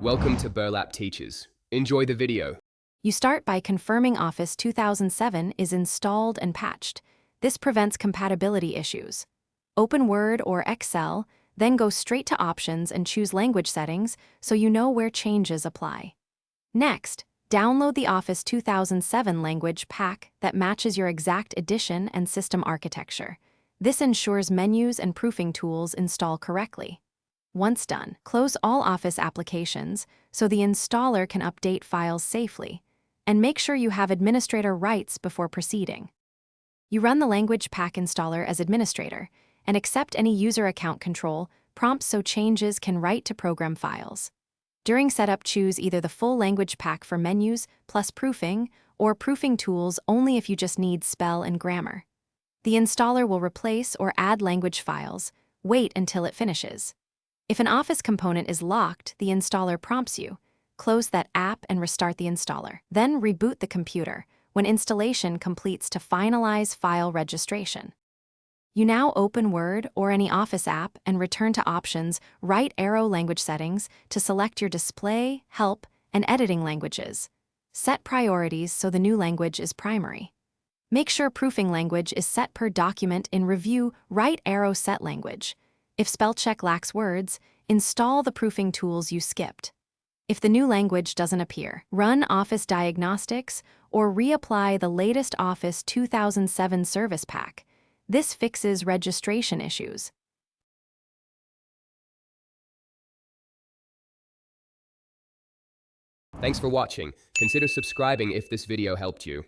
Welcome to Burlap Teachers. Enjoy the video. You start by confirming Office 2007 is installed and patched. This prevents compatibility issues. Open Word or Excel, then go straight to Options and choose Language Settings so you know where changes apply. Next, download the Office 2007 language pack that matches your exact edition and system architecture. This ensures menus and proofing tools install correctly. Once done, close all Office applications so the installer can update files safely, and make sure you have administrator rights before proceeding. You run the Language Pack installer as administrator and accept any user account control prompts so changes can write to program files. During setup, choose either the full Language Pack for menus plus proofing or proofing tools only if you just need spell and grammar. The installer will replace or add language files. Wait until it finishes. If an Office component is locked, the installer prompts you. Close that app and restart the installer. Then reboot the computer when installation completes to finalize file registration. You now open Word or any Office app and return to Options, right arrow Language Settings to select your display, help, and editing languages. Set priorities so the new language is primary. Make sure proofing language is set per document in Review, right arrow Set Language. If spell check lacks words, install the proofing tools you skipped. If the new language doesn't appear, run Office Diagnostics or reapply the latest Office 2007 Service Pack. This fixes registration issues. Thanks for watching. Consider subscribing if this video helped you.